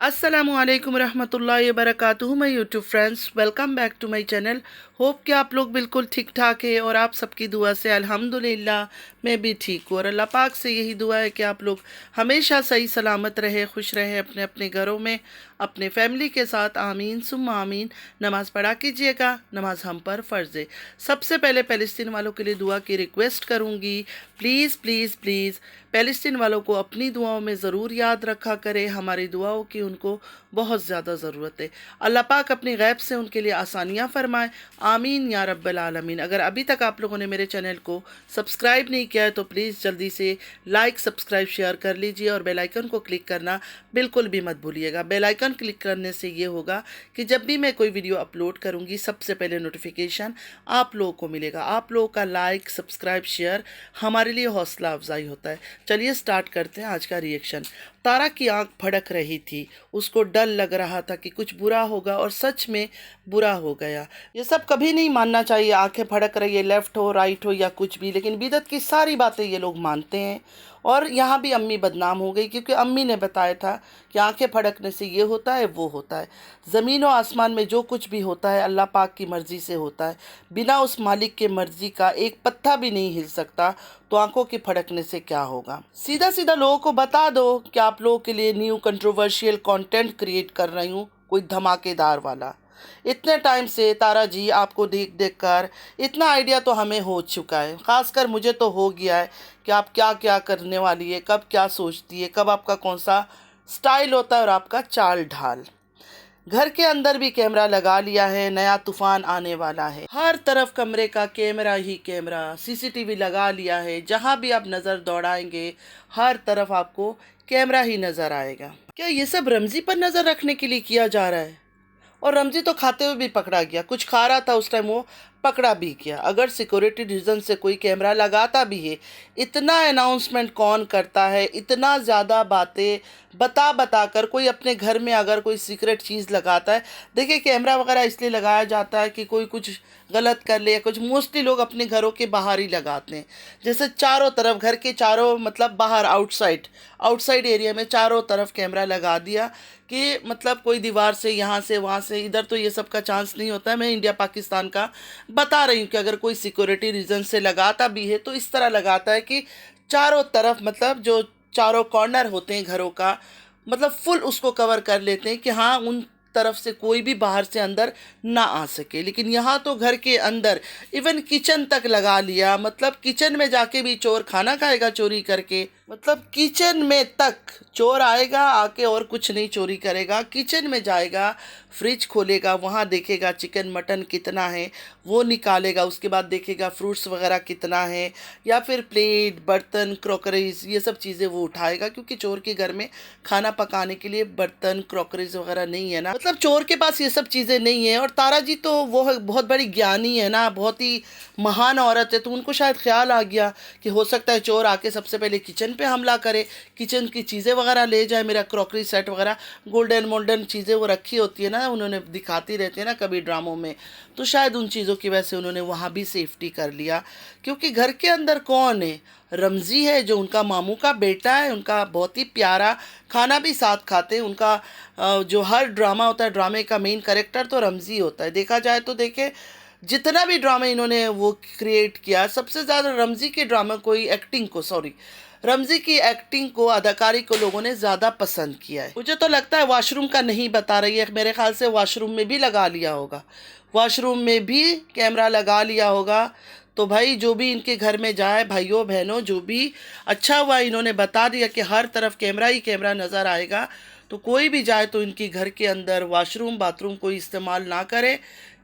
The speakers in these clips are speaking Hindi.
अस्सलामुअलैकुम रहमतुल्लाहि वबरकातुहू my YouTube friends, welcome back to my channel. Hope कि आप लोग बिल्कुल ठीक ठाक है और आप सबकी दुआ से अल्हम्दुलिल्लाह मैं भी ठीक हूँ। और अल्लाह पाक से यही दुआ है कि आप लोग हमेशा सही सलामत रहे, खुश रहे अपने अपने घरों में, अपने फैमिली के साथ। आमीन सुम्मा आमीन। नमाज़ पढ़ा कीजिएगा, नमाज हम पर फ़र्ज़ है। सबसे पहले फ़लस्तीन वालों के लिए दुआ की रिक्वेस्ट करूँगी। प्लीज़ प्लीज़ प्लीज़ फ़लस्तीन वालों को अपनी दुआओं में ज़रूर याद रखा करें। हमारी दुआओं की उनको बहुत ज़्यादा ज़रूरत है। अल्लाह पाक अपनी गैब से उनके लिए आसानियाँ फरमाए। आमीन या रब्बल आलमीन। अगर अभी तक आप लोगों ने मेरे चैनल को सब्सक्राइब नहीं किया है तो प्लीज़ जल्दी से लाइक सब्सक्राइब शेयर कर लीजिए और बेल आइकन को क्लिक करना बिल्कुल भी मत भूलिएगा। बेल आइकन क्लिक करने से ये होगा कि जब भी मैं कोई वीडियो अपलोड करूँगी सबसे पहले नोटिफिकेशन आप लोगों को मिलेगा। आप लोगों का लाइक सब्सक्राइब शेयर हमारे लिए हौसला अफजाई होता है। चलिए स्टार्ट करते हैं आज का रिएक्शन। तारा की आंख भड़क रही थी, उसको डर लग रहा था कि कुछ बुरा होगा और सच में बुरा हो गया। ये सब कभी नहीं मानना चाहिए, आंखें भड़क रही है, लेफ्ट हो राइट हो या कुछ भी, लेकिन बिदअत की सारी बातें ये लोग मानते हैं। और यहाँ भी अम्मी बदनाम हो गई क्योंकि अम्मी ने बताया था कि आंखें फड़कने से ये होता है वो होता है। ज़मीन और आसमान में जो कुछ भी होता है अल्लाह पाक की मर्ज़ी से होता है। बिना उस मालिक के मर्ज़ी का एक पत्ता भी नहीं हिल सकता, तो आंखों के फड़कने से क्या होगा। सीधा सीधा लोगों को बता दो कि आप लोगों के लिए न्यू कंट्रोवर्शियल कंटेंट क्रिएट कर रही हूँ, कोई धमाकेदार वाला। इतने टाइम से तारा जी आपको देख देख कर इतना आइडिया तो हमें हो चुका है, ख़ासकर मुझे तो हो गया है कि आप क्या क्या करने वाली है, कब क्या सोचती है, कब आपका कौन सा स्टाइल होता है और आपका चाल ढाल। घर के अंदर भी कैमरा लगा लिया है, नया तूफान आने वाला है। हर तरफ कमरे का कैमरा ही कैमरा, सीसीटीवी लगा लिया है। जहां भी आप नज़र दौड़ाएंगे हर तरफ आपको कैमरा ही नज़र आएगा। क्या ये सब रमज़ी पर नज़र रखने के लिए किया जा रहा है? और रमज़ी तो खाते हुए भी पकड़ा गया, कुछ खा रहा था उस टाइम वो पकड़ा भी गया। अगर सिक्योरिटी रीज़न से कोई कैमरा लगाता भी है, इतना अनाउंसमेंट कौन करता है, इतना ज़्यादा बातें बता बता कर कोई अपने घर में अगर कोई सीक्रेट चीज़ लगाता है। देखिए कैमरा वगैरह इसलिए लगाया जाता है कि कोई कुछ गलत कर ले या कुछ। मोस्टली लोग अपने घरों के बाहर ही लगाते हैं, जैसे चारों तरफ घर के चारों मतलब बाहर आउटसाइड आउटसाइड एरिया में चारों तरफ कैमरा लगा दिया कि मतलब कोई दीवार से यहाँ से वहाँ से, इधर तो ये सब का चांस नहीं होता है। मैं इंडिया पाकिस्तान का बता रही हूँ कि अगर कोई सिक्योरिटी रीज़न से लगाता भी है तो इस तरह लगाता है कि चारों तरफ मतलब जो चारों कॉर्नर होते हैं घरों का मतलब फुल उसको कवर कर लेते हैं कि हाँ उन तरफ से कोई भी बाहर से अंदर ना आ सके। लेकिन यहाँ तो घर के अंदर इवन किचन तक लगा लिया, मतलब किचन में जाके भी चोर खाना खाएगा चोरी करके। मतलब किचन में तक चोर आएगा आके और कुछ नहीं चोरी करेगा, किचन में जाएगा, फ्रिज खोलेगा, वहाँ देखेगा चिकन मटन कितना है वो निकालेगा, उसके बाद देखेगा फ्रूट्स वगैरह कितना है, या फिर प्लेट बर्तन क्रॉकरीज ये सब चीज़ें वो उठाएगा, क्योंकि चोर के घर में खाना पकाने के लिए बर्तन क्रॉकरीज वगैरह नहीं है ना, मतलब चोर के पास ये सब चीज़ें नहीं है। और तारा जी तो वो बहुत बड़ी ज्ञानी है ना, बहुत ही महान औरत है, तो उनको शायद ख्याल आ गया कि हो सकता है चोर आके सबसे पहले किचन पे हमला करे, किचन की चीज़ें वगैरह ले जाए, मेरा क्रॉकरी सेट वगैरह गोल्डन मोल्डन चीज़ें वो रखी होती है ना, उन्होंने दिखाती रहती है ना कभी ड्रामों में, तो शायद उन चीज़ों की वजह से उन्होंने वहाँ भी सेफ्टी कर लिया। क्योंकि घर के अंदर कौन है? रमज़ी है जो उनका मामू का बेटा है, उनका बहुत ही प्यारा, खाना भी साथ खाते हैं। उनका जो हर ड्रामा होता है ड्रामे का मेन कैरेक्टर तो रमज़ी होता है। देखा जाए तो देखे जितना भी ड्रामा इन्होंने वो क्रिएट किया, सबसे ज़्यादा रमज़ी के ड्रामा को ही एक्टिंग को सॉरी रमज़ी की एक्टिंग को, अदाकारी को लोगों ने ज़्यादा पसंद किया है। मुझे तो लगता है वॉशरूम का नहीं बता रही है, मेरे ख्याल से वॉशरूम में भी लगा लिया होगा, वॉशरूम में भी कैमरा लगा लिया होगा। तो भाई जो भी इनके घर में जाए, भाइयों बहनों जो भी, अच्छा हुआ इन्होंने बता दिया कि हर तरफ कैमरा ही कैमरा नज़र आएगा, तो कोई भी जाए तो इनके घर के अंदर वॉशरूम बाथरूम कोई इस्तेमाल ना करे,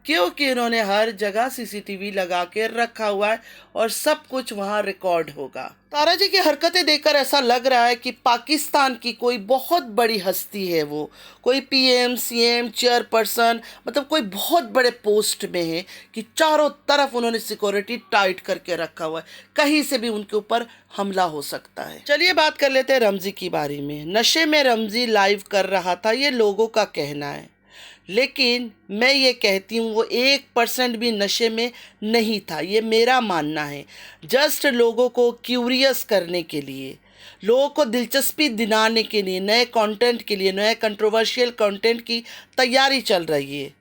क्योंकि इन्होंने हर जगह सीसीटीवी लगा के रखा हुआ है और सब कुछ वहाँ रिकॉर्ड होगा। तारा जी की हरकतें देखकर ऐसा लग रहा है कि पाकिस्तान की कोई बहुत बड़ी हस्ती है, वो कोई पीएम सीएम चेयरपर्सन, मतलब कोई बहुत बड़े पोस्ट में है कि चारों तरफ उन्होंने सिक्योरिटी टाइट करके रखा हुआ है, कहीं से भी उनके ऊपर हमला हो सकता है। चलिए बात कर लेते हैं रमज़ी की बारे में। नशे में रमज़ी लाइव कर रहा था, ये लोगों का कहना है, लेकिन मैं ये कहती हूँ वो 1% भी नशे में नहीं था, ये मेरा मानना है। जस्ट लोगों को क्यूरियस करने के लिए, लोगों को दिलचस्पी दिलाने के लिए, नए कंटेंट के लिए, नए कंट्रोवर्शियल कंटेंट की तैयारी चल रही है।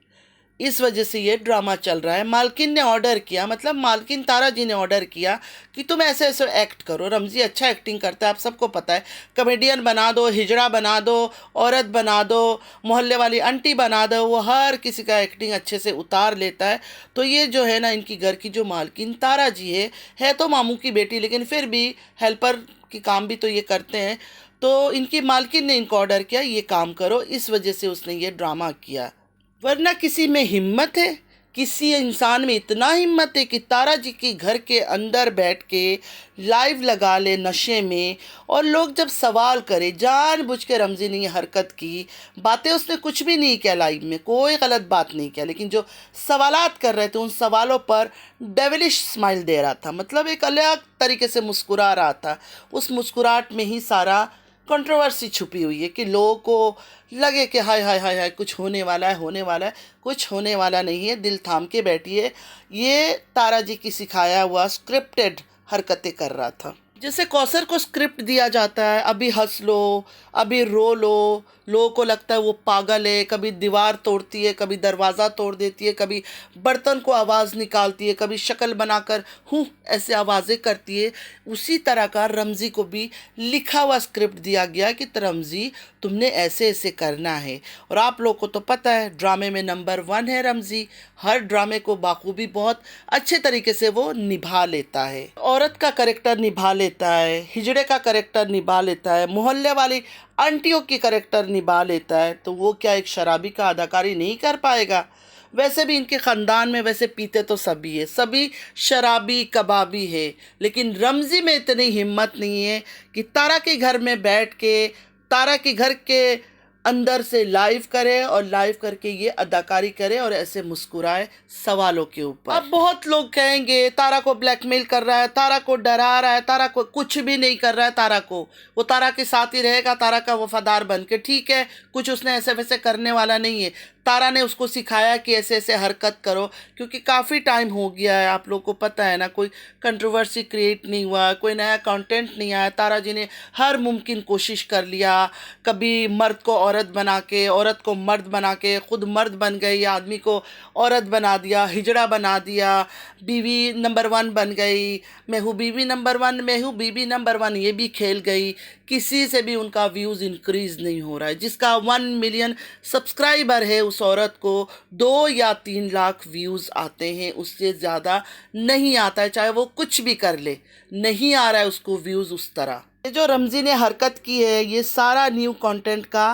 इस वजह से ये ड्रामा चल रहा है। मालकिन ने ऑर्डर किया, मतलब मालकिन तारा जी ने ऑर्डर किया कि तुम ऐसे ऐसे एक्ट करो। रमज़ी अच्छा एक्टिंग करता है, आप सबको पता है। कॉमेडियन बना दो, हिजड़ा बना दो, औरत बना दो, मोहल्ले वाली आंटी बना दो, वो हर किसी का एक्टिंग अच्छे से उतार लेता है। तो ये जो है ना, इनकी घर की जो मालकिन तारा जी है तो मामू की बेटी, लेकिन फिर भी हेल्पर की काम भी तो ये करते हैं। तो इनकी मालकिन ने इनको ऑर्डर किया ये काम करो, इस वजह से उसने ये ड्रामा किया। वरना किसी में हिम्मत है, किसी इंसान में इतना हिम्मत है कि तारा जी के घर के अंदर बैठ के लाइव लगा ले नशे में, और लोग जब सवाल करे, जानबूझ के रमज़ी ने ये हरकत की। बातें उसने कुछ भी नहीं किया, लाइव में कोई गलत बात नहीं किया, लेकिन जो सवालात कर रहे थे उन सवालों पर डेविलिश स्माइल दे रहा था, मतलब एक अलग तरीके से मुस्कुरा रहा था। उस मुस्कुराहट में ही सारा कंट्रोवर्सी छुपी हुई है कि लोगों को लगे कि हाय हाय हाय हाय कुछ होने वाला है, होने वाला है। कुछ होने वाला नहीं है, दिल थाम के बैठिए। ये तारा जी की सिखाया हुआ स्क्रिप्टेड हरकतें कर रहा था। जैसे कौसर को स्क्रिप्ट दिया जाता है, अभी हंस लो, अभी रो लो, लोगों को लगता है वो पागल है, कभी दीवार तोड़ती है, कभी दरवाज़ा तोड़ देती है, कभी बर्तन को आवाज़ निकालती है, कभी शक्ल बनाकर हूँ ऐसे आवाज़ें करती है। उसी तरह का रमज़ी को भी लिखा हुआ स्क्रिप्ट दिया गया कि रमज़ी तुमने ऐसे ऐसे करना है। और आप लोग को तो पता है ड्रामे में नंबर 1 है रमज़ी। हर ड्रामे को बाखूबी बहुत अच्छे तरीके से वो निभा लेता है। औरत का करेक्टर निभा लेता है, हिजड़े का करेक्टर निभा लेता है, मोहल्ले वाली आंटियों की करेक्टर निभा लेता है। तो वो क्या एक शराबी का अदाकारी नहीं कर पाएगा? वैसे भी इनके ख़ानदान में वैसे पीते तो सभी है, सभी शराबी कबाबी है, लेकिन रमज़ी में इतनी हिम्मत नहीं है कि तारा के घर में बैठ के, तारा के घर के अंदर से लाइव करे और लाइव करके ये अदाकारी करे और ऐसे मुस्कुराए सवालों के ऊपर। अब बहुत लोग कहेंगे तारा को ब्लैकमेल कर रहा है, तारा को डरा रहा है, तारा को कुछ भी नहीं कर रहा है। तारा को, वो तारा के साथ ही रहेगा, तारा का वफादार बन के। ठीक है, कुछ उसने ऐसे वैसे करने वाला नहीं है। तारा ने उसको सिखाया कि ऐसे ऐसे हरकत करो, क्योंकि काफ़ी टाइम हो गया है, आप लोग को पता है ना, कोई कंट्रोवर्सी क्रिएट नहीं हुआ, कोई नया कंटेंट नहीं आया। तारा जी ने हर मुमकिन कोशिश कर लिया, कभी मर्द को औरत बना के, औरत को मर्द बना के, खुद मर्द बन गई, आदमी को औरत बना दिया, हिजड़ा बना दिया, बीवी नंबर 1 बन गई, मैं हूँ बीवी नंबर 1, मैं हूँ बीवी नंबर 1, ये भी खेल गई। किसी से भी उनका व्यूज़ इंक्रीज़ नहीं हो रहा है। जिसका 1 मिलियन सब्सक्राइबर है उस औरत को 2 या 3 लाख व्यूज़ आते हैं, उससे ज़्यादा नहीं आता है, चाहे वो कुछ भी कर ले, नहीं आ रहा है उसको व्यूज़ उस तरह। ये जो रमज़ी ने हरकत की है, ये सारा न्यू कंटेंट का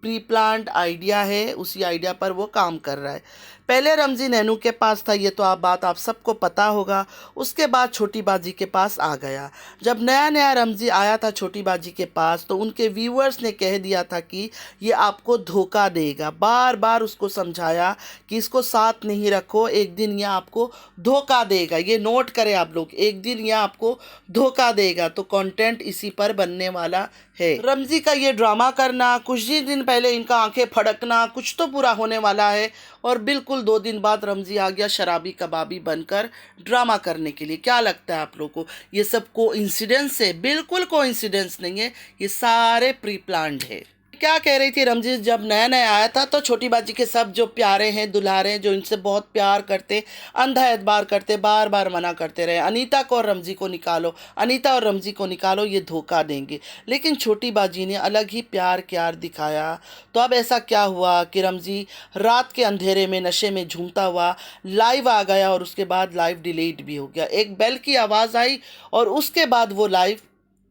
प्री प्लान्ड आइडिया है, उसी आइडिया पर वो काम कर रहा है। पहले रमज़ी नैनू के पास था, ये तो आप सबको पता होगा। उसके बाद छोटी बाजी के पास आ गया। जब नया नया रमज़ी आया था छोटी बाजी के पास, तो उनके व्यूअर्स ने कह दिया था कि ये आपको धोखा देगा। बार बार उसको समझाया कि इसको साथ नहीं रखो, एक दिन ये आपको धोखा देगा। ये नोट करें आप लोग, एक दिन ये आपको धोखा देगा। तो कंटेंट इसी पर बनने वाला है। रमज़ी का ये ड्रामा करना, कुछ ही दिन पहले इनका आंखें फड़कना, कुछ तो पूरा होने वाला है। और बिल्कुल 2 दिन बाद रमज़ी आ गया शराबी कबाबी बनकर ड्रामा करने के लिए। क्या लगता है आप लोगों को, ये सब कोइंसिडेंस है? बिल्कुल कोइंसिडेंस नहीं है, ये सारे प्री प्लान्ड है। क्या कह रही थी रमज़ी, जब नया नया आया था तो छोटी बाजी के सब जो प्यारे हैं, दुल्हारे हैं, जो इनसे बहुत प्यार करते, अंधा एतबार करते, बार बार मना करते रहे, अनीता को और रमज़ी को निकालो, अनीता और रमज़ी को निकालो, ये धोखा देंगे। लेकिन छोटी बाजी ने अलग ही प्यार क्यार दिखाया। तो अब ऐसा क्या हुआ कि रमज़ी रात के अंधेरे में नशे में झूमता हुआ लाइव आ गया, और उसके बाद लाइव डिलीट भी हो गया। एक बेल की आवाज़ आई और उसके बाद वो लाइव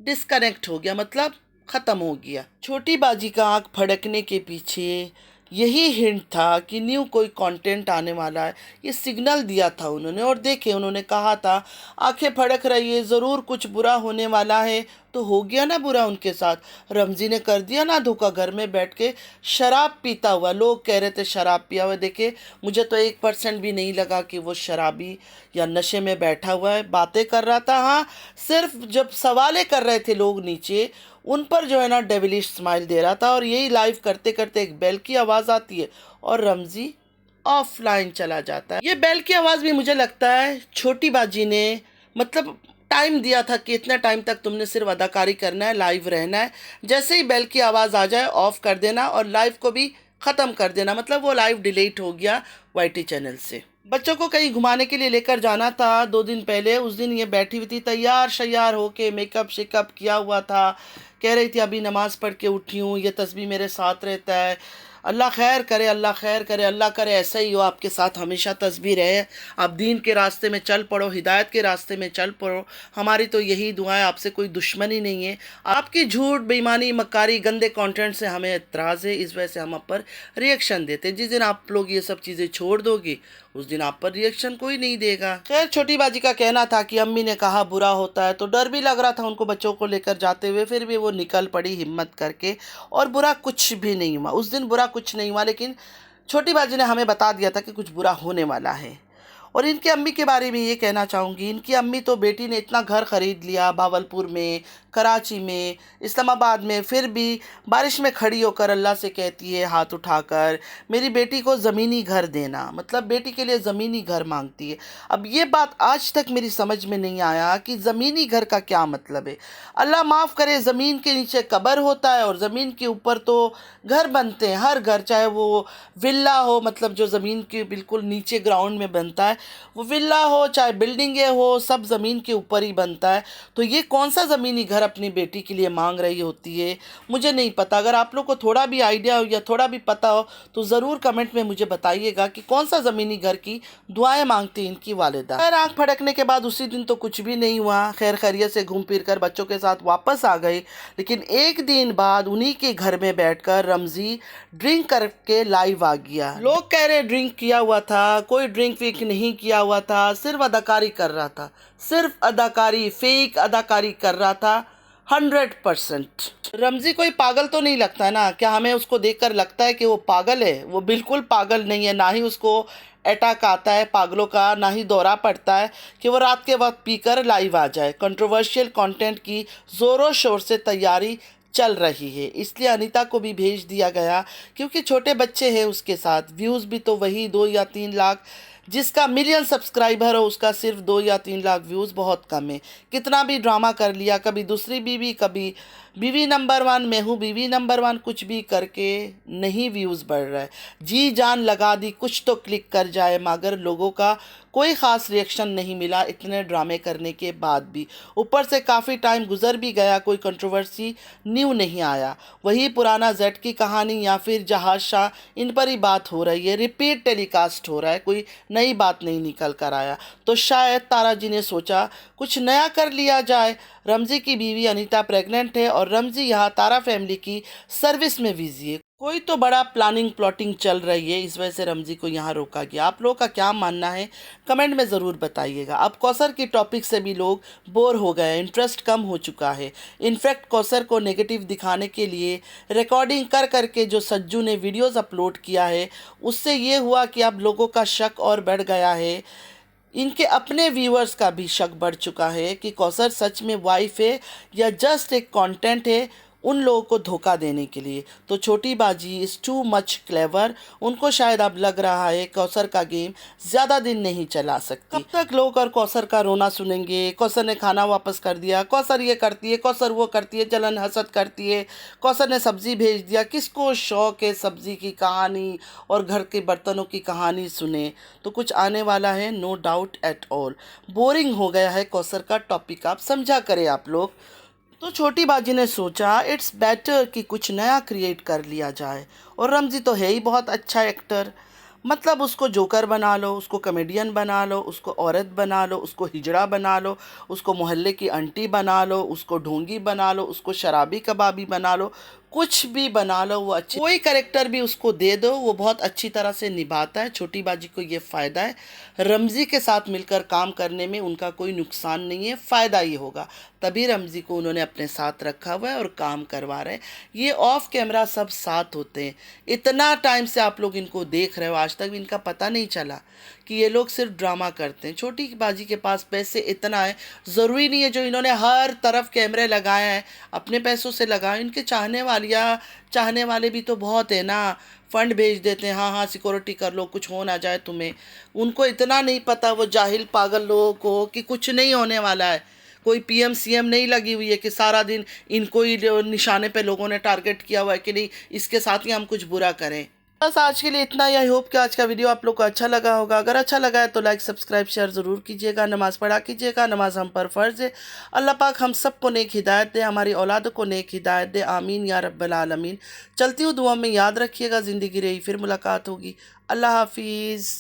डिस्कनेक्ट हो गया, मतलब ख़त्म हो गया। छोटी बाजी का आँख फड़कने के पीछे यही हिंट था कि न्यू कोई कंटेंट आने वाला है, ये सिग्नल दिया था उन्होंने। और देखे, उन्होंने कहा था आंखें फड़क रही है, ज़रूर कुछ बुरा होने वाला है। तो हो गया ना बुरा उनके साथ। रमज़ी ने कर दिया ना धोखा, घर में बैठ के शराब पीता हुआ। लोग कह रहे थे शराब पिया हुआ, देखे मुझे तो 1% भी नहीं लगा कि वो शराबी या नशे में बैठा हुआ है, बातें कर रहा था। हाँ, सिर्फ जब सवालें कर रहे थे लोग नीचे, उन पर जो है ना डेविलिश स्माइल दे रहा था। और यही लाइव करते करते एक बेल की आवाज़ आती है और रमज़ी ऑफलाइन चला जाता है। ये बेल की आवाज़ भी मुझे लगता है छोटी बाजी ने, मतलब टाइम दिया था कि इतने टाइम तक तुमने सिर्फ अदाकारी करना है, लाइव रहना है, जैसे ही बेल की आवाज़ आ जाए ऑफ कर देना और लाइव को भी ख़त्म कर देना। मतलब वो लाइव डिलीट हो गया YT चैनल से। बच्चों को कहीं घुमाने के लिए लेकर जाना था 2 दिन पहले। उस दिन ये बैठी हुई थी तैयार शैयार होके, मेकअप शेकअप किया हुआ था। कह रही थी अभी नमाज़ पढ़ के उठी हूँ, ये तस्बीह मेरे साथ रहता है। अल्लाह खैर करे, अल्लाह खैर करे, अल्लाह करे ऐसा ही हो आपके साथ हमेशा तस्बीह रहे। आप दीन के रास्ते में चल पड़ो, हिदायत के रास्ते में चल पड़ो। हमारी तो यही दुआ है, आपसे कोई दुश्मनी नहीं है। आपकी झूठ, बेईमानी, मक्कारी, गंदे कंटेंट से हमें एतराज़ है, इस वजह से हम आप पर रिएक्शन देते हैं। जिस दिन आप लोग ये सब चीज़ें छोड़ दोगे उस दिन आप पर रिएक्शन कोई नहीं देगा। खैर छोटी बाजी का कहना था कि अम्मी ने कहा बुरा होता है, तो डर भी लग रहा था उनको बच्चों को लेकर जाते हुए, फिर भी वो निकल पड़ी हिम्मत करके और बुरा कुछ भी नहीं हुआ। उस दिन बुरा कुछ नहीं हुआ, लेकिन छोटी बाजी ने हमें बता दिया था कि कुछ बुरा होने वाला है। और इनकी अम्मी के बारे में ये कहना चाहूँगी, इनकी अम्मी तो बेटी ने इतना घर ख़रीद लिया भावलपुर में, कराची में, इस्लामाबाद में, फिर भी बारिश में खड़ी होकर अल्लाह से कहती है हाथ उठाकर मेरी बेटी को ज़मीनी घर देना। मतलब बेटी के लिए ज़मीनी घर मांगती है। अब ये बात आज तक मेरी समझ में नहीं आया कि ज़मीनी घर का क्या मतलब है। अल्लाह माफ़ करे, ज़मीन के नीचे कब्र होता है और ज़मीन के ऊपर तो घर बनते हैं। हर घर, चाहे वो विला हो, मतलब जो ज़मीन के बिल्कुल नीचे ग्राउंड में बनता है, वो विला हो चाहे बिल्डिंगें हो, सब ज़मीन के ऊपर ही बनता है। तो ये कौन सा ज़मीनी घर अपनी बेटी के लिए मांग रही होती है, मुझे नहीं पता। अगर आप लोग को थोड़ा भी आइडिया हो या थोड़ा भी पता हो तो ज़रूर कमेंट में मुझे बताइएगा कि कौन सा ज़मीनी घर की दुआएं मांगती इनकी वालिदा। खैर आँख फटकने के बाद उसी दिन तो कुछ भी नहीं हुआ, खैर खैरियत से घूम फिर कर बच्चों के साथ वापस आ गई। लेकिन एक दिन बाद उन्हीं के घर में बैठकर रमज़ी ड्रिंक करके लाइव आ गया। लोग कह रहे ड्रिंक किया हुआ था, कोई ड्रिंक विक नहीं किया हुआ था, सिर्फ अदाकारी कर रहा था, सिर्फ अदाकारी, फेक अदाकारी कर रहा था 100%। रमज़ी कोई पागल तो नहीं लगता है ना? क्या हमें उसको देखकर लगता है कि वो पागल है? वो बिल्कुल पागल नहीं है, ना ही उसको अटैक आता है पागलों का, ना ही दौरा पड़ता है कि वो रात के वक्त पीकर लाइव आ जाए। कंट्रोवर्शियल कंटेंट की ज़ोरों शोर से तैयारी चल रही है, इसलिए अनीता को भी भेज दिया गया, क्योंकि छोटे बच्चे हैं उसके साथ। व्यूज़ भी तो वही 2 या 3 लाख, जिसका मिलियन सब्सक्राइबर हो उसका सिर्फ 2 या 3 लाख व्यूज़ बहुत कम है। कितना भी ड्रामा कर लिया, कभी दूसरी बीवी, कभी बीवी नंबर 1, मैं हूँ बीवी नंबर 1, कुछ भी करके नहीं व्यूज़ बढ़ रहा है। जी जान लगा दी कुछ तो क्लिक कर जाए, मगर लोगों का कोई ख़ास रिएक्शन नहीं मिला इतने ड्रामे करने के बाद भी। ऊपर से काफ़ी टाइम गुजर भी गया, कोई कंट्रोवर्सी न्यू नहीं आया। वही पुराना जेड की कहानी या फिर जहाज शाह, इन पर ही बात हो रही है, रिपीट टेलीकास्ट हो रहा है, कोई नई बात नहीं निकल कर आया। तो शायद तारा जी ने सोचा कुछ नया कर लिया जाए। रमज़ी की बीवी अनीता प्रेग्नेंट है और रमज़ी यहाँ तारा फैमिली की सर्विस में बिजी है। कोई तो बड़ा प्लानिंग प्लॉटिंग चल रही है, इस वजह से रमज़ी को यहाँ रोका गया। आप लोगों का क्या मानना है कमेंट में ज़रूर बताइएगा। अब कौसर की टॉपिक से भी लोग बोर हो गए हैं, इंटरेस्ट कम हो चुका है। इनफैक्ट कौसर को नेगेटिव दिखाने के लिए रिकॉर्डिंग कर करके जो सज्जू ने वीडियोस अपलोड किया है, उससे ये हुआ कि अब लोगों का शक और बढ़ गया है। इनके अपने व्यूअर्स का भी शक बढ़ चुका है कि कौसर सच में वाइफ है या जस्ट एक कंटेंट है उन लोगों को धोखा देने के लिए। तो छोटी बाजी इज़ टू मच क्लेवर। उनको शायद अब लग रहा है कौसर का गेम ज़्यादा दिन नहीं चला सकती। कब तक लोग और कौसर का रोना सुनेंगे? कौसर ने खाना वापस कर दिया, कौसर ये करती है, कौसर वो करती है, जलन हसद करती है, कौसर ने सब्ज़ी भेज दिया। किसको शौक़ है सब्ज़ी की कहानी और घर के बर्तनों की कहानी सुने? तो कुछ आने वाला है, no doubt at all. Boring हो गया है कौसर का टॉपिक, आप समझा करें आप लोग। तो छोटी बाजी ने सोचा इट्स बेटर कि कुछ नया क्रिएट कर लिया जाए। और रमज़ी तो है ही बहुत अच्छा एक्टर, मतलब उसको जोकर बना लो, उसको कॉमेडियन बना लो, उसको औरत बना लो, उसको हिजड़ा बना लो, उसको मोहल्ले की आंटी बना लो, उसको ढोंगी बना लो, उसको शराबी कबाबी बना लो, कुछ भी बना लो, वो अच्छी कोई कैरेक्टर भी उसको दे दो, वो बहुत अच्छी तरह से निभाता है। छोटी बाजी को ये फ़ायदा है, रमज़ी के साथ मिलकर काम करने में उनका कोई नुकसान नहीं है, फ़ायदा ही होगा। तभी रमज़ी को उन्होंने अपने साथ रखा हुआ है और काम करवा रहे हैं। ये ऑफ कैमरा सब साथ होते हैं। इतना टाइम से आप लोग इनको देख रहे हो, आज तक भी इनका पता नहीं चला कि ये लोग सिर्फ ड्रामा करते हैं। छोटी बाजी के पास पैसे इतना है, ज़रूरी नहीं है जो इन्होंने हर तरफ कैमरे लगाए हैं अपने पैसों से लगाए। इनके चाहने वाले भी तो बहुत है ना, फ़ंड भेज देते हैं, हाँ हाँ सिक्योरिटी कर लो, कुछ हो ना जाए तुम्हें। उनको इतना नहीं पता वो जाहिल पागल लोगों को कि कुछ नहीं होने वाला है, कोई पीएम सीएम नहीं लगी हुई है कि सारा दिन इनको ही निशाने पे लोगों ने टारगेट किया हुआ है कि नहीं इसके साथ ही हम कुछ बुरा करें। बस आज के लिए इतना ही। आई होप कि आज का वीडियो आप लोग को अच्छा लगा होगा। अगर अच्छा लगा है तो लाइक सब्सक्राइब शेयर ज़रूर कीजिएगा। नमाज पढ़ा कीजिएगा, नमाज हम पर फ़र्ज़ है। अल्लाह पाक हम सबको नेक हिदायत दे, हमारी औलाद को नेक हिदायत दे। आमीन या रब्बल आलमीन। चलती हूँ दुआ में याद रखिएगा। ज़िंदगी रही फिर मुलाकात होगी। अल्लाह हाफिज़।